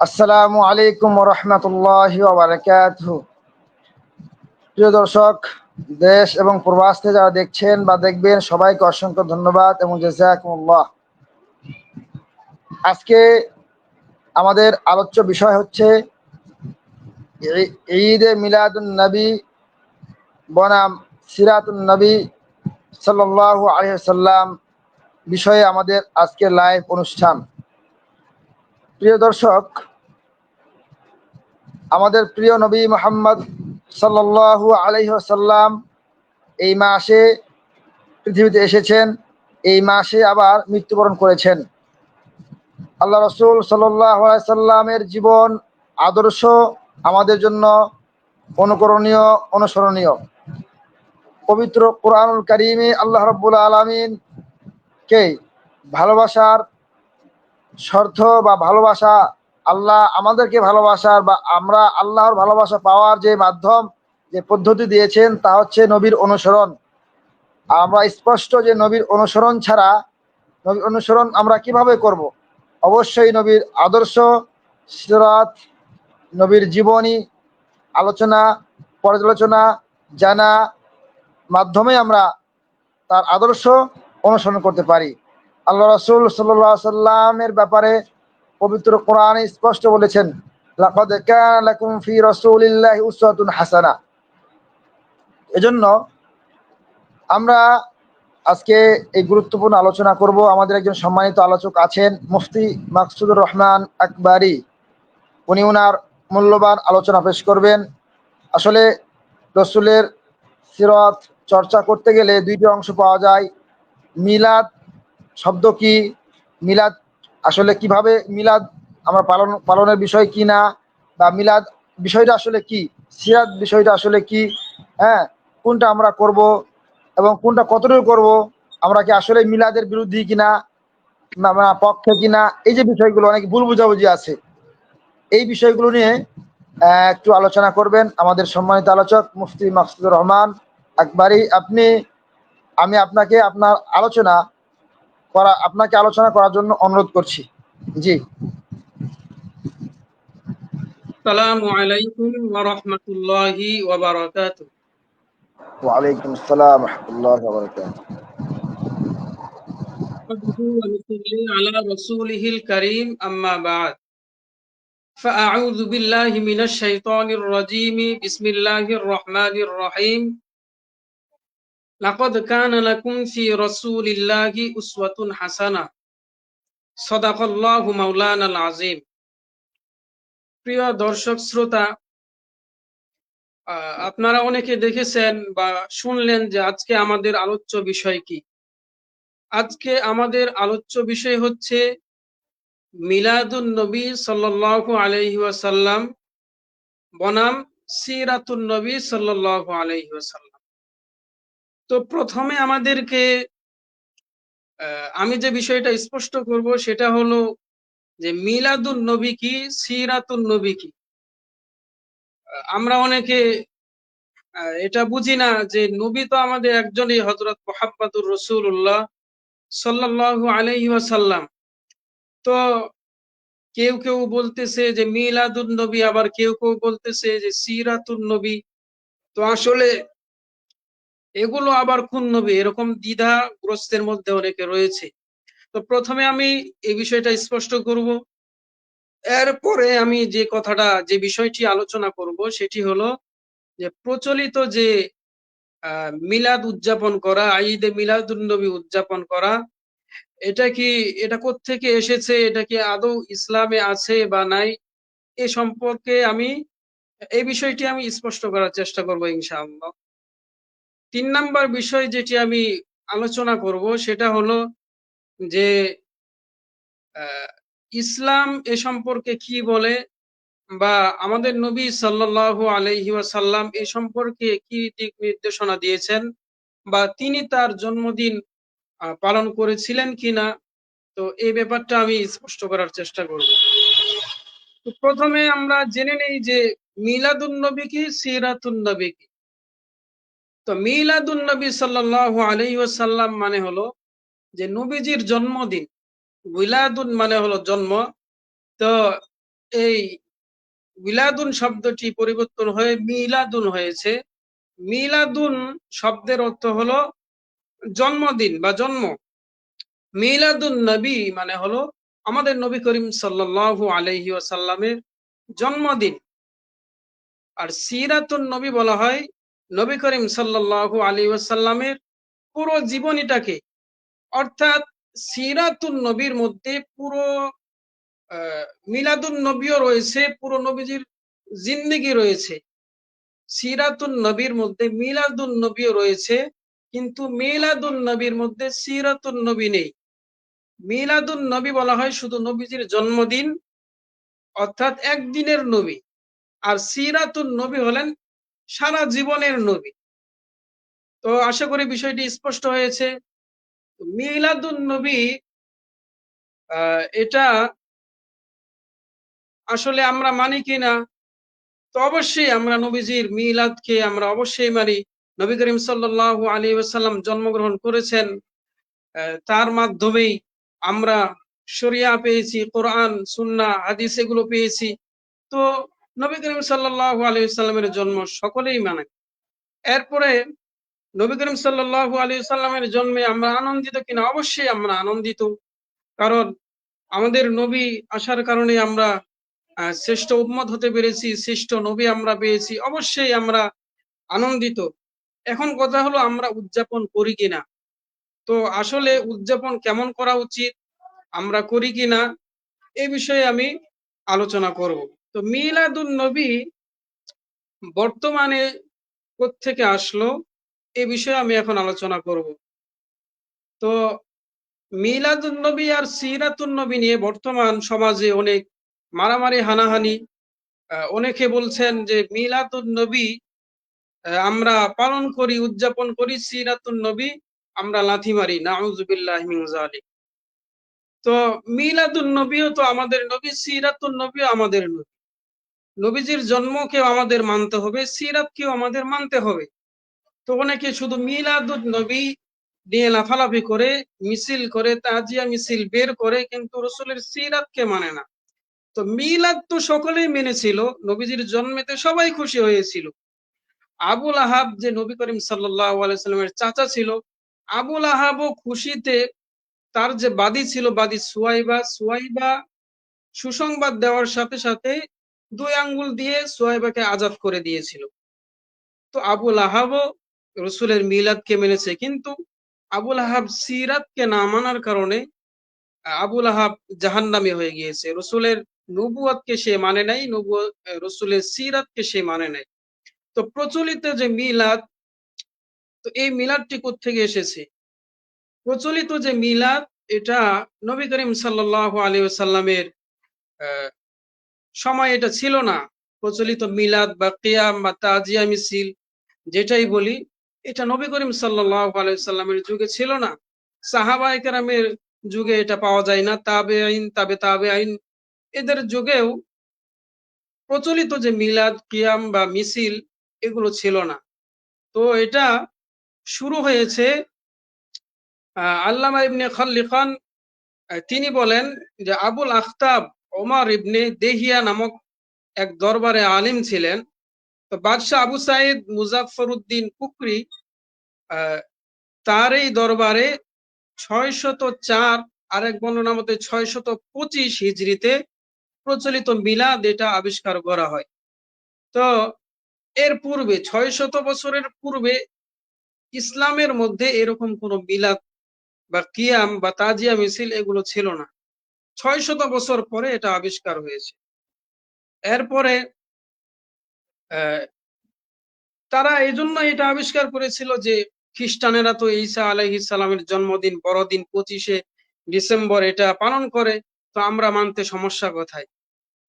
আসসালামু আলাইকুম ওয়া রাহমাতুল্লাহি ওয়া বারাকাতুহু। প্রিয় দর্শক, দেশ এবং প্রবাস থেকে যারা দেখছেন বা দেখবেন সবাইকে অসংখ্য ধন্যবাদ এবং জাযাকুমুল্লাহ। আজকে আমাদের আলোচ্য বিষয় হচ্ছে ঈদে মিলাদুন নবী বনাম সিরাতুন নবী সাল্লাল্লাহু আলাইহি ওয়াসাল্লাম বিষয়ে আমাদের আজকের লাইভ অনুষ্ঠান। প্রিয় দর্শক, আমাদের প্রিয় নবী মুহাম্মদ সাল্লাল্লাহু আলাইহি ওয়াসাল্লাম এই মাসে পৃথিবীতে এসেছেন, এই মাসে আবার মৃত্যুবরণ করেছেন। আল্লাহ রসুল সাল্লাল্লাহু আলাইহি সাল্লামের জীবন আদর্শ আমাদের জন্য অনুকরণীয়, অনুসরণীয়। পবিত্র কোরআনুল কারীমে আল্লাহ রাব্বুল আলামিনকে ভালোবাসার শর্ত বা ভালোবাসা, আল্লাহ আমাদেরকে ভালোবাসার বা আমরা আল্লাহর ভালোবাসা পাওয়ার যে মাধ্যম, যে পদ্ধতি দিয়েছেন তা হচ্ছে নবীর অনুসরণ। আমরা স্পষ্ট যে নবীর অনুসরণ ছাড়া, নবীর অনুসরণ আমরা কিভাবে করব? অবশ্যই নবীর আদর্শ, সিরাত, নবীর জীবনী আলোচনা, পর্যালোচনা জানা মাধ্যমে আমরা তার আদর্শ অনুসরণ করতে পারি। আল্লাহ রাসূল সাল্লাল্লাহু আলাইহি সাল্লামের ব্যাপারে পবিত্র কোরআনে স্পষ্ট বলেছেন, লাকাদ কানা লাকুম ফি রাসূলিল্লাহি উসওয়াতুন হাসানাহ। এজন্য আমরা আজকে এই গুরুত্বপূর্ণ আলোচনা করব। আমাদের একজন সম্মানিত আলোচক আছেন, মুফতি মাকসুদুর রহমান আকবরী। উনি ওনার মূল্যবান আলোচনা পেশ করবেন। আসলে রসুলের সিরাত চর্চা করতে গেলে দুইটি অংশ পাওয়া যায়। মিলাদ শব্দ কি, মিলাদ আসলে কিভাবে মিলাদ আমরা পালনের বিষয় কি না, বা মিলাদ বিষয়টা আসলে কি, সিরাত বিষয়টা আসলে কি, হ্যাঁ, কোনটা আমরা করব এবং কোনটা কতটুকু করব, আমরা কি আসলে মিলাদের বিরোধী কিনা না পক্ষে কিনা, এই যে বিষয়গুলো অনেক ভুল বুঝাবুঝি আছে, এই বিষয়গুলো নিয়ে একটু আলোচনা করবেন আমাদের সম্মানিত আলোচক মুফতি মাকসুদুর রহমান আকবরী। আমি আপনাকে আলোচনা করার জন্য অনুরোধ করছি। জি। আসসালামু আলাইকুম ওয়া রাহমাতুল্লাহি ওয়া বারাকাতুহু। ওয়ালাইকুম আসসালাম ওয়া রাহমাতুল্লাহি ওয়া বারাকাতুহু। ونصلي على رسوله الكريم أما بعد فأعوذ بالله من الشيطان الرجيم بسم الله الرحمن الرحيم لقد كان لكم في رسول الله أسوة حسنة صدق الله مولانا العظيم। প্রিয় দর্শক শ্রোতা, আপনারা অনেকে দেখেছেন বা শুনলেন যে আজকে আমাদের আলোচ্য বিষয় কি। আজকে আমাদের আলোচ্য বিষয় হচ্ছে মিলাদুন নবী সাল্লাল্লাহু আলাইহি ওয়াসাল্লাম বনাম সিরাতুন নবী সাল্লাল্লাহু আলাইহি ওয়াসাল্লাম। তো প্রথমে আমাদেরকে আমি যে বিষয়টা স্পষ্ট করব সেটা হলো যে মিলাদুন নবী কি, সিরাতুন নবী কি। আমরা অনেকে এটা বুঝি না যে নবী তো আমাদের একজনই, হযরত মুহাম্মদুর রাসূলুল্লাহ সাল্লাল্লাহু আলাইহি ওয়াসাল্লাম। তো কেউ কেউ বলতেছে যে মিলাদুন নবী, আবার কেউ কেউ বলতেছে যে সিরাতুন নবী। তো আসলে এগুলো আবার কোন নবী, এরকম দ্বিধাগ্রস্তের মধ্যে অনেকে রয়েছে। তো প্রথমে আমি এই বিষয়টা স্পষ্ট করব, এরপরে আমি যে বিষয়টি আলোচনা করব সেটি হলো যে প্রচলিত যে মিলাদ উদযাপন করা, ঈদে মিলাদুন নবী উদযাপন করা, এটা কোত্থেকে এসেছে, এটা কি আদৌ ইসলামে আছে বা নাই, এ সম্পর্কে এই বিষয়টি আমি স্পষ্ট করার চেষ্টা করব ইনশাআল্লাহ। ৩ নাম্বার বিষয় যেটি আমি আলোচনা করব সেটা হলো যে ইসলাম এ সম্পর্কে কি বলে, বা আমাদের নবী সাল্লাল্লাহু আলাইহি ওয়াসাল্লাম এ সম্পর্কে কি দিক নির্দেশনা দিয়েছেন, বা তিনি তার জন্মদিন পালন করেছিলেন কিনা। তো এই ব্যাপারটা আমি স্পষ্ট করার চেষ্টা করব। তো প্রথমে আমরা জেনে নেই যে মিলাদুন নবী কি, সিরাতুন নবী কি। তো মিলাদুন নবী সাল্লাল্লাহু আলাইহি ওয়াসাল্লাম মানে হলো যে নবীজির জন্মদিন, উইলাদুন মানে হলো জন্ম। তো এই উইলাদুন শব্দটি পরিবর্তন হয়ে মিলাদুন হয়েছে। মিলাদুন শব্দের অর্থ হলো জন্মদিন বা জন্ম। মিলাদুন নবী মানে হলো আমাদের নবী করিম সাল্লাল্লাহু আলাইহি ওয়াসাল্লামের জন্মদিন। আর সিরাতুন নবী বলা হয় নবী করিম সাল্লাল্লাহু আলাইহি ওয়াসাল্লামের পুরো জীবনীটাকে। অর্থাৎ সিরাতুন নবীর মধ্যে পুরো মিলাদুন নবীও রয়েছে, পুরো নবীজির জিন্দেগি রয়েছে। সিরাতুন নবীর মধ্যে মিলাদুন নবীও রয়েছে, কিন্তু মিলাদুন নবীর মধ্যে সিরাতুন নবী নেই। মিলাদুন নবী বলা হয় শুধু নবীজির জন্মদিন, অর্থাৎ একদিনের নবী। আর সিরাতুন নবী হলেন সারা জীবনের নবী। তো আশা করি বিষয়টি স্পষ্ট হয়েছে। মিলাদুন নবী এটা আসলে আমরা মানি কিনা? তো অবশ্যই আমরা নবীজির মিলাদকে আমরা অবশ্যই মানি। নবী করিম সাল্লাল্লাহু আলাইহি ওয়াসাল্লাম জন্মগ্রহণ করেছেন, তার মাধ্যমেই আমরা শরিয়া পেয়েছি, কোরআন, সুন্নাহ, হাদিস এগুলো পেয়েছি। তো নবী করিম সাল্লাল্লাহু আলাইহি ওয়াসাল্লামের জন্ম সকলেই মানে। এরপরে নবী করিম সাল্লাল্লাহু আলাইহি ওয়াসাল্লামের জন্মে আমরা আনন্দিত কিনা? অবশ্যই আমরা আনন্দিত। কারণ আমাদের নবী আসার কারণে আমরা শ্রেষ্ঠ উম্মত হতে পেরেছি, শ্রেষ্ঠ নবী আমরা পেয়েছি। অবশ্যই আমরা আনন্দিত। এখন কথা হলো আমরা উদযাপন করি কিনা? তো আসলে উদযাপন কেমন করা উচিত, আমরা করি কিনা, এই বিষয়ে আমি আলোচনা করব। তো মিলাদুন নবী বর্তমানে কোত্থেকে আসলো, এ বিষয়ে আমি এখন আলোচনা করব। তো মিলাদুন নবী আর সিরাতুন নবী নিয়ে বর্তমান সমাজে অনেক মারামারি হানাহানি। অনেকে বলছেন যে মিলাদুন নবী আমরা পালন করি, উদযাপন করি, সিরাতুন নবী আমরা লাথি মারি। নাউযুবিল্লাহি মিন যালিক। তো মিলাদুন নবীও তো আমাদের নবী, সিরাতুন নবীও আমাদের নবী। নবীজির জন্মকেও আমাদের মানতে হবে, সিরাতকেও আমাদের মানতে হবে। তো অনেকে শুধু মিলাদুন নবী নিয়ে লাফালাফি করে, মিছিল করে, তাজিয়া মিছিল বের করে, কিন্তু রসুলের সিরাতকে মানে না। তো মিলাদ তো সকলেই মেনেছিল, নবীজির জন্মেতে সবাই খুশি হয়েছিল। আবুল আহাব যে নবী করিম সাল্লাল্লাহু আলাইহি সাল্লামের চাচা ছিল, আবুল আহাবও খুশিতে তার যে বাদী ছিল, বাদী সুয়াইবা সুসংবাদ দেওয়ার সাথে সাথে 2 আঙ্গুল দিয়ে সুয়াইবাকে আজাদ করে দিয়েছিল। তো আবুল আহাবও রসুলের মিলাদকে মেনেছে, কিন্তু আবুল আহাব সিরাতকে না মানার কারণে আবুল আহাব জাহান্নামী হয়ে গিয়েছে। রসুলের নবুয়তকে সে মানে নাই, রসুলের সিরাতকে সে মানে নাই। তো প্রচলিত যে মিলাদ, তো এই মিলাদটি কোত্থেকে এসেছে? প্রচলিত যে মিলাদ, এটা নবী করিম সাল্লাল্লাহু আলাইহি ওয়াসাল্লামের সময় এটা ছিল না। প্রচলিত মিলাদ বা কিয়াম বা তাজিয়া মিছিল যেটাই বলি, এটা নবী করিম সাল্লাল্লাহু আলাইহি ওয়াসাল্লামের যুগে ছিল না। সাহাবায়ে কেরামের যুগে এটা পাওয়া যায় না। তাবেঈন, তাবেঈন এদের যুগেও প্রচলিত যে মিলাদ, কিয়াম বা মিছিল এগুলো ছিল না। তো এটা শুরু হয়েছে আল্লামা ইবনে খাল্লিকান, তিনি বলেন যে আবুল আখতাব ওমর ইবনে দেহিয়া নামক এক দরবারে আলিম ছিলেন। তো বাদশাহ আবু সাইদ মুজাফফরউদ্দিন কুকরি তার এই দরবারে 604, আরেক বর্ণনা মতে 625 হিজরিতে প্রচলিত মিলাদ এটা আবিষ্কার করা হয়। তো এর পূর্বে 600 বছরের পূর্বে ইসলামের মধ্যে এরকম কোন মিলাদ বা কিয়াম বা তাজিয়া মিছিল এগুলো ছিল না। 600 বছর পরে এটা আবিষ্কার হয়েছে। এরপরে তারা এই জন্য এটা আবিষ্কার করেছিল যে খ্রিস্টানেরা তো ঈসা আলাইহিস সালামের জন্মদিন বড়দিন 25শে ডিসেম্বর এটা পালন করে, তো আমরা মানতে সমস্যা কোথায়?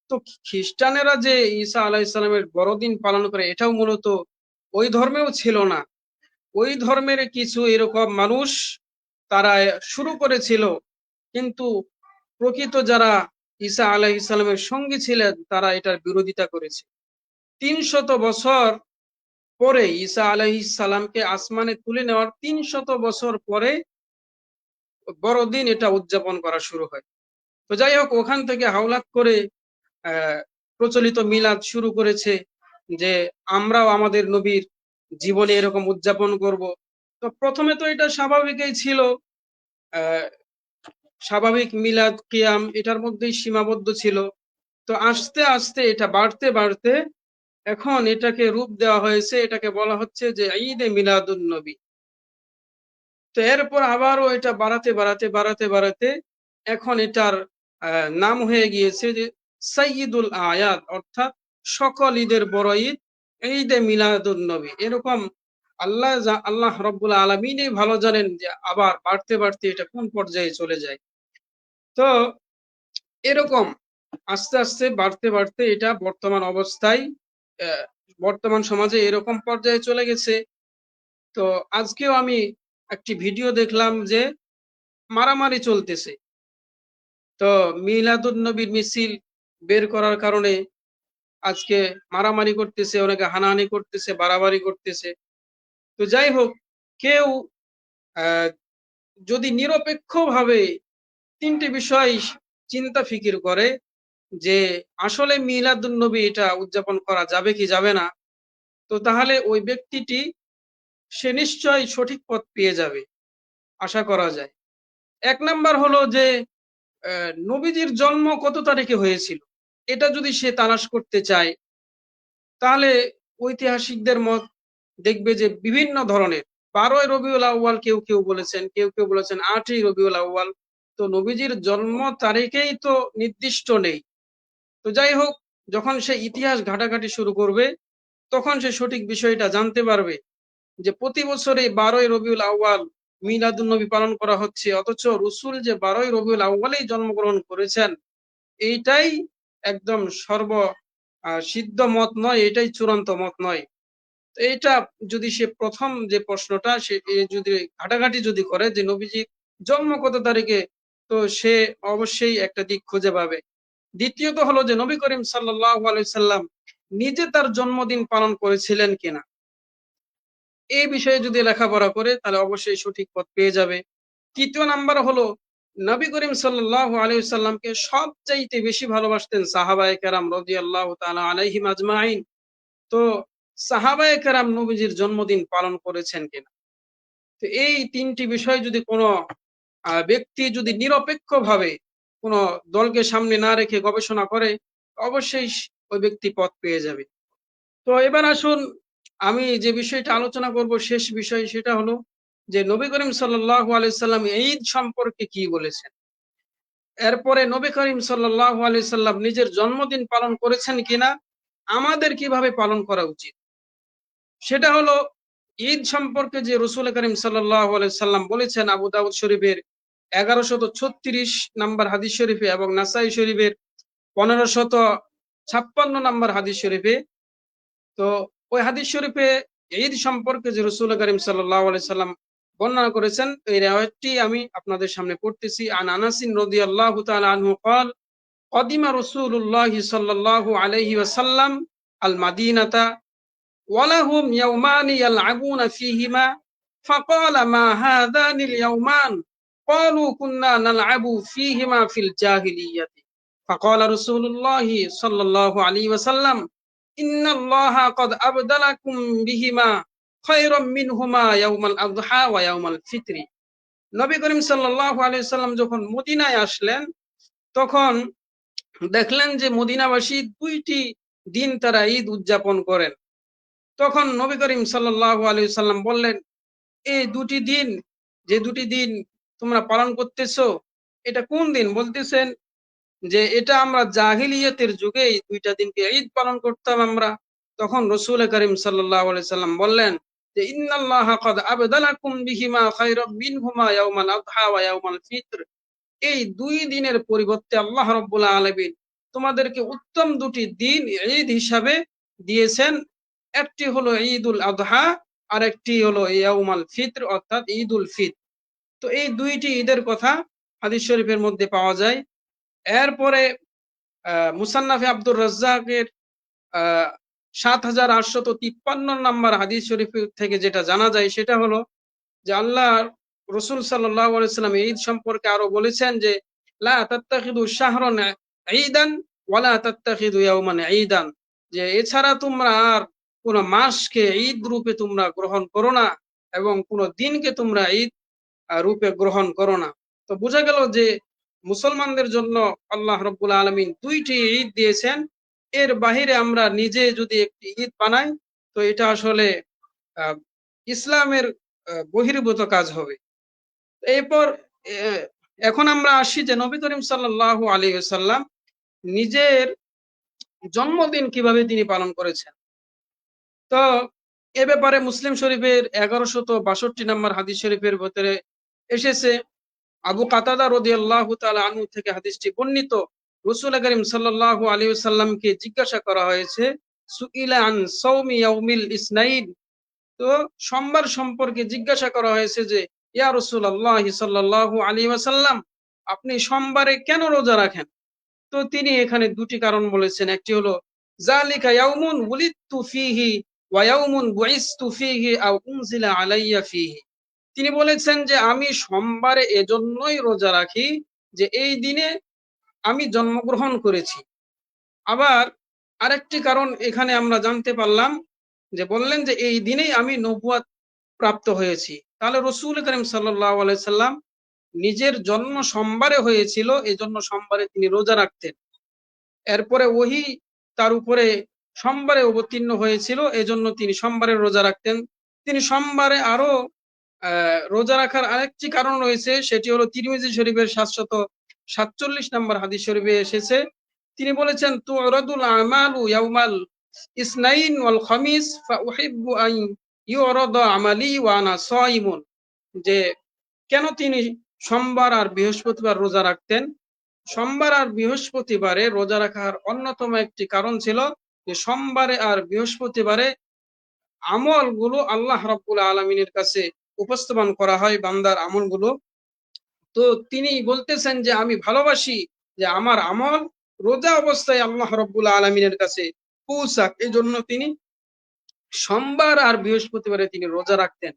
তো খ্রিস্টানেরা যে ঈসা আলাইহিস সালামের বড়দিন পালন করে, এটাও মূলত ওই ধর্মেও ছিল না। ওই ধর্মের কিছু এরকম মানুষ তারা শুরু করেছিল, কিন্তু প্রকৃত যারা ঈসা আলাইহিস সালামের সঙ্গী ছিলেন তারা এটার বিরোধিতা করেছে। 300 বছর পরে ঈসা আলাইহিস সালামকে আসমানে তুলে নেওয়ার 300 বছর পরে বড়দিন এটা উদযাপন করা শুরু হয়। তো যাই হোক, ওখান থেকে হাওলাত করে প্রচলিত মিলাদ শুরু করেছে যে আমরাও আমাদের নবীর জীবনে এরকম উদযাপন করব। তো প্রথমে তো এটা স্বাভাবিকই ছিল, আহ স্বাভাবিক মিলাদ কিয়াম এটার মধ্যেই সীমাবদ্ধ ছিল। তো আস্তে আস্তে এটা বাড়তে বাড়তে এখন এটাকে রূপ দেওয়া হয়েছে, এটাকে বলা হচ্ছে যে ঈদে মিলাদুন নবী। তো এরপর আবারও এটা বাড়াতে বাড়াতে বাড়াতে বাড়াতে এখন এটার নাম হয়ে গিয়েছে যে সাইয়্যিদুল আয়াত, অর্থাৎ সকল ঈদের বড় ঈদ ঈদে মিলাদুন নবী। এরকম আল্লাহ রব্বুল আলামিনই ভালো জানেন যে আবার বাড়তে বাড়তে এটা কোন পর্যায়ে চলে যায়। তো এরকম আস্তে আস্তে বাড়তে বাড়তে এটা বর্তমান অবস্থায় বর্তমান সমাজে এরকম পর্যায়ে চলে গেছে। তো আজকেও আমি একটি ভিডিও দেখলাম যে মারামারি চলতেছে। তো মিলাদুন নবীর মিছিল বের করার কারণে আজকে মারামারি করতেছে, অনেকে হানাহানি করতেছে, বাড়াবাড়ি করতেছে। তো যাই হোক, কেউ আহ যদি নিরপেক্ষভাবে তিনটি বিষয় চিন্তা ফিকির করে যে আসলে মিলাদুন নবী এটা উদযাপন করা যাবে কি যাবে না, তো তাহলে ওই ব্যক্তিটি সে নিশ্চয়ই সঠিক পথ পেয়ে যাবে, আশা করা যায়। এক নাম্বার হলো যে নবীজির জন্ম কত তারিখে হয়েছিল, এটা যদি সে তালাশ করতে চায়, তাহলে ঐতিহাসিকদের মত দেখবে যে বিভিন্ন ধরনের 12ই রবিউল আউয়াল কেউ কেউ বলেছেন, কেউ কেউ বলেছেন 8ই রবিউল আউয়াল। তো নবীজির জন্ম তারিখেই তো নির্দিষ্ট নেই। তো যাই হোক, যখন সে ইতিহাস ঘাটাঘাটি শুরু করবে তখন সে সঠিক বিষয়টা জানতে পারবে যে প্রতি বছর এই 12ই রবিউল আউয়াল মিলাদুন নবী পালন করা হচ্ছে, অথচ রসুল যে 12ই রবিউল আউয়ালেই জন্মগ্রহণ করেছেন এইটাই একদম সিদ্ধ মত নয়, এটাই চূড়ান্ত মত নয়। তো এইটা যদি সে প্রথম যে প্রশ্নটা সে যদি ঘাটাঘাটি যদি করে যে নবীজি জন্ম কত তারিখে, তো সে অবশ্যই একটা দিক খুঁজে পাবে। দ্বিতীয়ত হলো যে নবী করিম সাল্লাল্লাহু আলাইহি সাল্লাম নিজে তার জন্মদিন পালন করেছিলেন কিনা, এই বিষয়ে যদি লেখাপড়া করে তাহলে অবশ্যই সঠিক পথ পেয়ে যাবে। তৃতীয় নাম্বার হলো নবী করিম সাল্লাল্লাহু আলাইহি সাল্লামকে সবচাইতে বেশি ভালোবাসতেন সাহাবায়ে কেরাম রাদিয়াল্লাহু তাআলা আলাইহিম আজমাইন। তো সাহাবায়ে কেরাম নবীজির জন্মদিন পালন করেছেন কিনা। তো এই তিনটি বিষয় যদি কোনো ব্যক্তি যদি নিরপেক্ষভাবে কোনো দলকে সামনে না রেখে গবেষণা করে, অবশ্যই ওই ব্যক্তি পথ পেয়ে যাবে। তো এবার আসুন, আমি যে বিষয়টা আলোচনা করব শেষ বিষয়, সেটা হলো যে নবী করিম সাল্লাল্লাহু আলাইহি সাল্লাম ঈদ সম্পর্কে কি বলেছেন। এরপরে নবী করিম সাল্লাল্লাহু আলাইহি সাল্লাম নিজের জন্মদিন পালন করেছেন কিনা, আমাদের কিভাবে পালন করা উচিত, সেটা হলো ঈদ সম্পর্কে যে রাসূল করিম সাল্লাল্লাহু আলাইহি সাল্লাম বলেছেন আবু দাউদ শরীফের 1136 নম্বর হাদিস শরীফে এবং নাসাই শরীফের 1556 নম্বর হাদিস শরীফে। তো ওই হাদিস শরীফে ঈদ সম্পর্কে যে রাসূল করিম সাল্লাল্লাহু আলাইহি সাল্লাম বর্ণনা করেছেন, এই রিওয়ায়াতটি আমি আপনাদের সামনে পড়তেছি। আন আনাস রাদিয়াল্লাহু তাআলা আনহু قال قدم رسول الله صلى الله عليه وسلم المدينة ولهم يومان يلعبون فيهما فقال ما هذان اليومان قالوا كنا نلعب فيهما في الجاهلية فقال رسول الله صلى الله عليه وسلم إن الله قد أبدلكم بهما خيرا منهما يوم الأضحى ويوم الفطر। নবী করিম সাল্লাল্লাহু আলাইহি সাল্লাম যখন মদিনায় আসলেন তখন দেখলেন যে মদিনাবাসী দুইটি দিন তারা ঈদ উদযাপন করেন। তখন নবী করিম সাল্লাল্লাহু আলাইহি সাল্লাম বললেন, এই দুটি দিন, যে দুটি দিন তোমরা পালন করতেছো, এটা কোন দিন? বলতেছেন যে এটা আমরা জাহিলিয়াতের যুগে এই দুইটা দিনকে ঈদ পালন করতাম আমরা। তখন রাসূল করিম সাল্লাল্লাহু আলাইহি সাল্লাম বললেন যে ইন্নাল্লাহা ক্বাদ আবদালাকুম বিহিমা খায়রাম মিনহুমা ইয়াউমাল আযহা ওয়া ইয়াউমাল ফিতর। এই দুই দিনের পরিবর্তে আল্লাহ রাব্বুল আলামিন তোমাদেরকে উত্তম দুটি দিন ঈদ হিসাবে দিয়েছেন। একটি হলো ঈদুল আযহা আর একটি হলো ইয়াউমাল ফিতর অর্থাৎ ঈদুল ফিতর। তো এই দুইটি ঈদের কথা হাদিস শরীফের মধ্যে পাওয়া যায়। এরপরে মুসান্নাফে আব্দুর রাজ্জাকের ৭৮৫৩ নম্বর হাদিস শরীফ থেকে যেটা জানা যায় সেটা হলো যে আল্লাহর রাসূল সাল্লাল্লাহু আলাইহি ওয়াসাল্লাম ঈদ সম্পর্কে আরো বলেছেন যে লা তাত্তাখিদু শাহরান ঈদান ওয়া লা তাত্তাখিদু ইয়াওমান ঈদান, যে এছাড়া তোমরা আর কোন মাসকে ঈদ রূপে তোমরা গ্রহণ করো না এবং কোন দিনকে তোমরা ঈদ রূপে গ্রহণ করো না। তো বোঝা গেল যে মুসলমানদের জন্য আল্লাহ রাব্বুল আলামিন দুইটি ঈদ দিয়েছেন। এর বাহিরে আমরা নিজে যদি একটি ঈদ বানাই তো এটা আসলে আহ, ইসলামের বহির্ভূত কাজ হবে। এরপর এখন আমরা আসি যে নবী করিম সাল্লাল্লাহু আলাইহি ওয়াসাল্লাম নিজের জন্মদিন কিভাবে তিনি পালন করেছেন। তো এ ব্যাপারে মুসলিম শরীফের 1162 নম্বর হাদিস শরীফের ভিতরে এসেছে, আবু কাতাদা রাদিয়াল্লাহু তাআলা আনহু থেকে হাদিসটি বর্ণিত। রাসূল করিম সাল্লাল্লাহু আলাইহি ওয়াসাল্লামকে জিজ্ঞাসা করা হয়েছে সুইলা আন সাওমি ইয়াউমিল ইসনাইন, তো সোমবার সম্পর্কে জিজ্ঞাসা করা হয়েছে যে ইয়া রাসূলুল্লাহ সাল্লাল্লাহু আলাইহি ওয়াসাল্লাম, আপনি সোমবারে কেন রোজা রাখেন? তো তিনি এখানে দুটি কারণ বলেছেন। একটি হলো যালিকা ইয়াউমুন উলিদতু ফীহি ওয়া ইয়াউমুন বুইসতু ফীহি আও উনজিলা আলাইয়া ফীহি। তিনি বলেছেন যে আমি সোমবারে এজন্যই রোজা রাখি যে এই দিনে আমি জন্মগ্রহণ করেছি। আবার আরেকটি কারণ এখানে আমরা জানতে পারলাম যে বললেন যে এই দিনেই আমি নবুয়ত প্রাপ্ত হয়েছি। তাহলে রাসূল করিম সাল্লাল্লাহু আলাইহি সাল্লাম নিজের জন্ম সোমবারে হয়েছিল, এজন্য সোমবারে তিনি রোজা রাখতেন। এরপরে ওহী তার উপরে সোমবারে অবতীর্ণ হয়েছিল, এজন্য তিনি সোমবারে রোজা রাখতেন। তিনি সোমবারে আরো রোজা রাখার আরেকটি কারণ রয়েছে, সেটি হলো তিরমিজি শরীফের 747 নম্বর হাদিস শরীফে এসেছে। তিনি বলেছেন তুরাদুল আমালু ইয়াউমাল ইসনাইন ওয়াল খামিস ফাউহিব্বু আন ইউরাদা আমালি ওয়া আনা সাইমুন, যে কেন তিনি সোমবার আর বৃহস্পতিবার রোজা রাখতেন। সোমবার আর বৃহস্পতিবারে রোজা রাখার অন্যতম একটি কারণ ছিল যে সোমবারে আর বৃহস্পতিবারে আমলগুলো আল্লাহ রাব্বুল আলামিনের কাছে উপস্থাপন করা হয়, বান্দার আমলগুলো। তো তিনি বলতেছেন যে আমি ভালোবাসি যে আমার আমল রোজা অবস্থায় আল্লাহ রাব্বুল আলামিনের কাছে পৌঁছাক, এই জন্য তিনি সোমবার আর বৃহস্পতিবারে তিনি রোজা রাখতেন।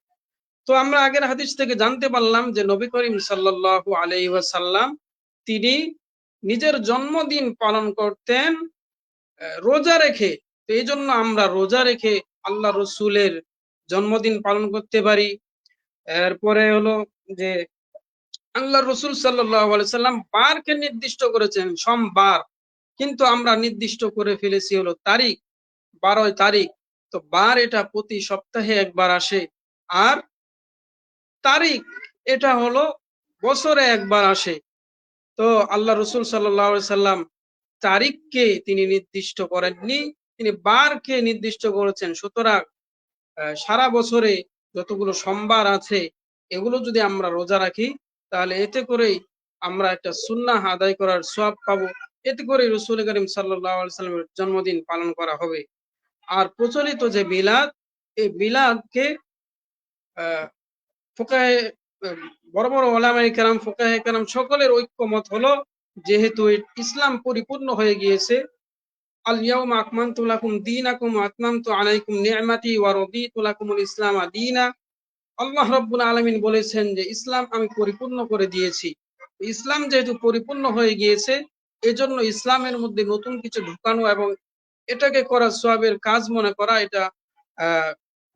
তো আমরা আগের হাদিস থেকে জানতে পারলাম যে নবী করিম সাল্লাল্লাহু আলাইহি ওয়াসাল্লাম তিনি নিজের জন্মদিন পালন করতেন রোজা রেখে। তো এই জন্য আমরা রোজা রেখে আল্লাহ রসুলের জন্মদিন পালন করতে পারি। এরপরে হলো যে আল্লাহ রসুল সাল্লাল্লাহু আলাইহি সাল্লাম বারকে নির্দিষ্ট করেছেন সোমবার, কিন্তু আমরা নির্দিষ্ট করে ফেলেছি হলো তারিখ, 12 তারিখ। তো বার এটা প্রতি সপ্তাহে একবার আসে, আর তারিখ এটা হলো বছরে একবার আসে। তো আল্লাহ রসুল সাল্লাল্লাহু আলাইহি সাল্লাম তারিখকে তিনি নির্দিষ্ট করেননি, তিনি বারকে নির্দিষ্ট করেছেন। সুতরাং সারা বছরে যতগুলো সোমবার আছে এগুলো যদি আমরা রোজা রাখি তাহলে এতে করেই আমরা একটা সুন্নাহ আদায় করার সওয়াব পাবো, এতে করে রাসূল করিম সাল্লাল্লাহু আলাইহি সাল্লামের জন্মদিন পালন করা হবে। আর প্রচলিত যে মিলাদ, এই মিলাদকে আহ ফুকাহে বড় বড় ওলামায়ে কেরাম, ফুকাহে কেরাম সকলের ঐক্যমত হলো যেহেতু ইসলাম পরিপূর্ণ হয়ে গিয়েছে, আল ইয়াউমা আকমালতু লাকুম দীনাকুম ওয়া আতমামতু আলাইকুম নি'মাতি ওয়া রাদিতু লাকুমুল ইসলামা দীনা। আল্লাহ রাব্বুল আলামিন বলেছেন যে ইসলাম আমি পরিপূর্ণ করে দিয়েছি। ইসলাম যেহেতু পরিপূর্ণ হয়ে গিয়েছে এজন্য ইসলামের মধ্যে নতুন কিছু ঢুকানো এবং এটাকে করা সওয়াবের কাজ মনে করা, এটা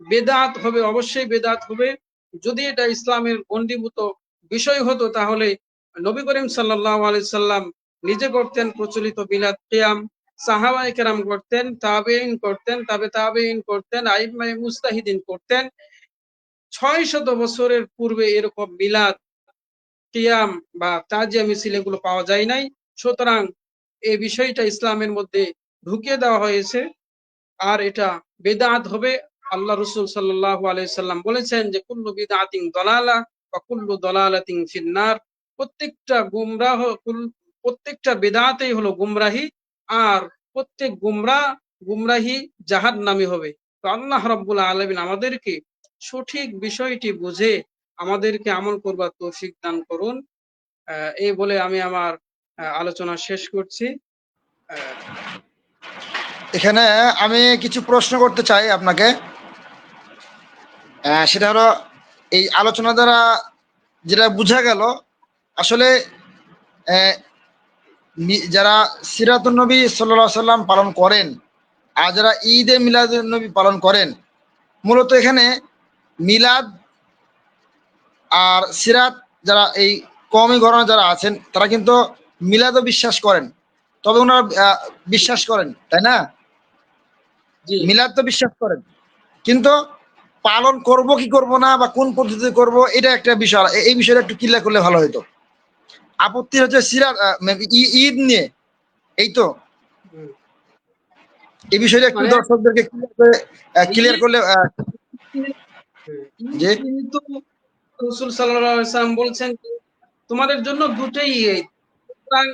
বেদাত হবে, অবশ্যই বেদাত হবে। যদি এটা ইসলামের গণ্ডীভূত বিষয় হতো তাহলে নবী করিম সাল্লাল্লাহু আলাইহি সাল্লাম নিজে করতেন প্রচলিত মিলাদ কিয়াম, সাহাবায়ে কেরাম করতেন, তাবেঈন করতেন, তাবেঈন করতেন, আইম্মায়ে মুজতাহিদিন করতেন। 600 বছরের পূর্বে এরকম মিলাদ কিয়াম বা তাজিয়া মিছিল এগুলো পাওয়া যায় নাই। সুতরাং এই বিষয়টা ইসলামের মধ্যে ঢুকিয়ে দেওয়া হয়েছে, আর এটা বেদাত হবে। আল্লাহ রাসূল সাল্লাল্লাহু আলাইহি সাল্লাম বলেছেন যে কুল্লু বিদআতিন দালালা ওয়া কুল্লু দালালাতিন ফিন্নার, প্রত্যেকটা প্রত্যেকটা বেদাতেই হলো গুমরাহি, আর প্রত্যেক গুমরাহি জাহান্নামী হবে। তো আল্লাহ রাব্বুল আলামিন আমাদেরকে সঠিক বিষয়টি বুঝে আমাদেরকে আমল করবার তৌফিক দান করুন। এই বলে আমি আমার আলোচনা শেষ করছি। এখানে আমি কিছু প্রশ্ন করতে চাই আপনাকে। সেটা হলো এই আলোচনা দ্বারা যেটা বোঝা গেল আসলে যারা সিরাতুন নবী সাল্লাল্লাহু আলাইহি সাল্লাম পালন করেন আর যারা ঈদে মিলাদুন নবী পালন করেন, মূলত এখানে মিলাদ আর সিরাত, যারা এই কওমি ঘরানা যারা আছেন তারা কিন্তু মিলাদও বিশ্বাস করেন, তবে ওনারা বিশ্বাস করেন, তাই না? জি মিলাদ তো বিশ্বাস করেন, কিন্তু পালন করব কি করব না বা কোন পদ্ধতিতে করব এটা একটা বিষয়। এই বিষয়টা একটু ক্লিয়ার করলে ভালো হতো। আপত্তি হচ্ছে সিরাত ঈদ নিয়ে, এই তো হুম। এই বিষয়টা একটু মানে দর্শকদেরকে ক্লিয়ার ঈদ করলে যে কিন্তু রাসূল সাল্লাল্লাহু আলাইহি ওয়াসাল্লাম বলছেন যে, তোমাদের জন্য দুটোই ঈদ, সুতরাং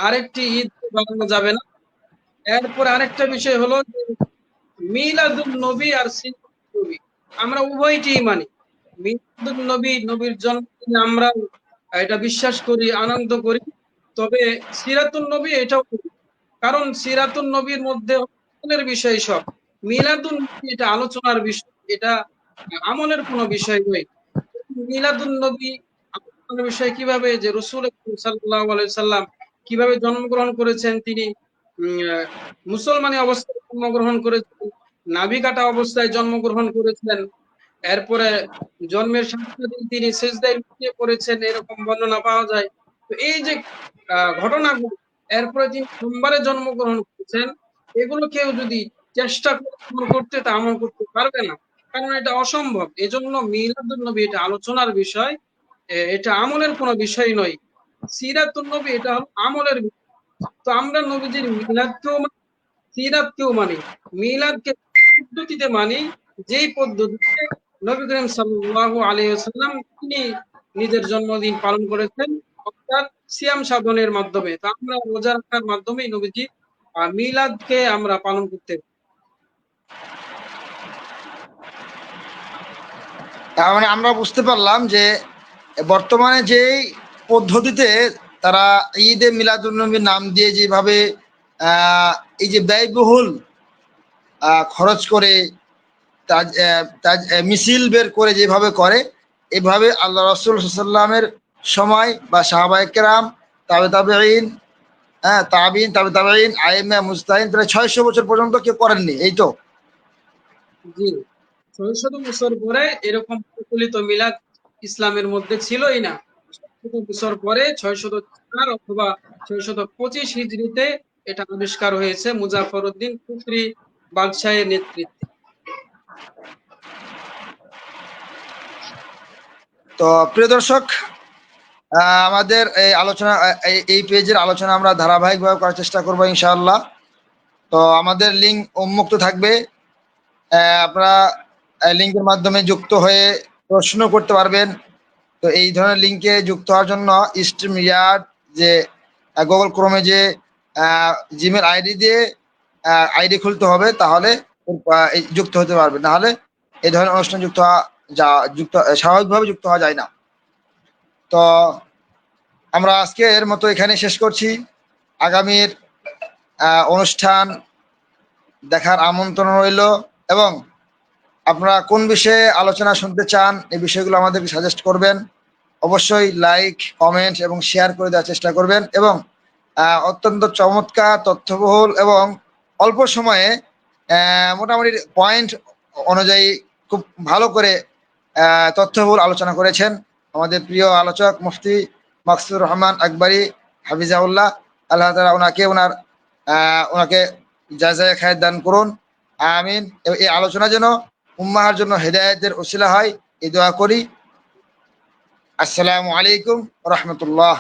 আরেকটি ঈদ বানানো যাবে না। এরপরে আরেকটা বিষয় হলো যে মিলাদুন নবী আর সিরাতুন নবী আমরা উভয়টিই মানি। মিলাদুন নবী, নবীর জন্মদিনে আমরা এটা বিশ্বাস করি, আনন্দ করি। তবে সিরাতুন নবী এটাও করি। কারণ সিরাতুন নবীর মধ্যে আমলের বিষয় সব। মিলাদুন নবী এটা আলোচনার বিষয়, এটা আমলের কোনো বিষয় নয়। মিলাদুন নবী আলোচনার বিষয় কিভাবে, যে রাসূল সাল্লাল্লাহু আলাইহি সাল্লাম কিভাবে জন্মগ্রহণ করেছেন, তিনি মুসলমানি অবস্থায় জন্মগ্রহণ করেছেন, নাভি কাটা অবস্থায় জন্মগ্রহণ করেছেন। এরপরে জন্মের সাথে সাথেই তিনি সিজদায় লুটিয়ে পড়েছেন, এরকম বর্ণনা পাওয়া যায়। তো এই যে ঘটনাগুলো, এরপরে তিনি সোমবারে জন্মগ্রহণ করেছেন, এগুলো কেউ যদি চেষ্টা করে আমল করতে, তা আমল করতে পারবে না, কারণ এটা অসম্ভব। এজন্য মিলাদুন নবী এটা আলোচনার বিষয়, এটা আমলের কোনো বিষয় নয়। সিরাতুন নবী এটা হলো আমলের বিষয়। তো আমরা নবীজির মিলাদকেও মানি, সিরাতকেও মানি। মিলাদকে পদ্ধতিতে মানি, যেই পদ্ধতিতে নবী করিম সাল্লাল্লাহু আলাইহি ওয়াসাল্লাম তিনি নিজের জন্মদিন পালন করেছেন, অর্থাৎ সিয়াম সাধনের মাধ্যমে। তো আমরা রোজা রাখার মাধ্যমেই নবীজির মিলাদকে আমরা পালন করতে পারি। তার মানে আমরা বুঝতে পারলাম যে বর্তমানে যেই পদ্ধতিতে তারা ঈদে মিলাদুন্নবীর নাম দিয়ে যেভাবে এই যে ব্যয়বহুল খরচ করে মিছিল বের করে যেভাবে করে, এভাবে আল্লাহ রসুল সাল্লামের সময় বা সাহাবায়ে কেরাম, তাবে তাবেঈন, হ্যাঁ তাবিন, তাবে তাবেঈন, আইম্মা মুজতাহিদ, তারা 600 বছর পর্যন্ত কেউ করেননি, এই তো। জি, ৬০০ বছর পরে এরকম প্রচলিত মিলাদ ইসলামের মধ্যে ছিলই না। ৬০০ বছর পরে ৬০৪ অথবা ৬২৫ হিজরিতে এটা আবিষ্কার হয়েছে মুজাফফর উদ্দিন কুফরি বাদশাহের নেতৃত্বে। তো প্রিয় দর্শক, আমাদের এই আলোচনা, এই পেজের আলোচনা আমরা ধারাবাহিকভাবে করার চেষ্টা করবো ইনশাআল্লাহ। তো আমাদের লিঙ্ক উন্মুক্ত থাকবে, আপনারা লিঙ্কের মাধ্যমে যুক্ত হয়ে প্রশ্ন করতে পারবেন। তো এই ধরনের লিঙ্কে যুক্ত হওয়ার জন্য স্ট্রিমইয়ার্ড যে গুগল ক্রোমে যে জিমেল আইডি দিয়ে আইডি খুলতে হবে, তাহলে যুক্ত হতে পারবে, নাহলে এই ধরনের অনুষ্ঠান যুক্ত হওয়া যুক্ত স্বাভাবিকভাবে যুক্ত হওয়া যায় না। তো আমরা আজকের মতো এখানে শেষ করছি। আগামীর অনুষ্ঠান দেখার আমন্ত্রণ রইল, এবং আপনারা কোন বিষয়ে আলোচনা শুনতে চান এই বিষয়গুলো আমাদেরকে সাজেস্ট করবেন। অবশ্যই লাইক, কমেন্ট এবং শেয়ার করে দেওয়ার চেষ্টা করবেন, এবং অত্যন্ত চমৎকার, তথ্যবহুল এবং অল্প সময়ে মোটামুটি পয়েন্ট অনুযায়ী খুব ভালো করে তথ্যবহুল আলোচনা করেছেন আমাদের প্রিয় আলোচক মুফতি মাকসুদুর রহমান আকবরী হাফিজাউল্লাহ। আল্লাহ তাআলা ওনাকে জাযায়ে খায়ের দান করুন, আমিন। এই আলোচনা যেন উম্মাহর জন্য হেদায়েতের ওসিলা হয়, এই দোয়া করি। আসসালামু আলাইকুম রহমতুল্লাহ।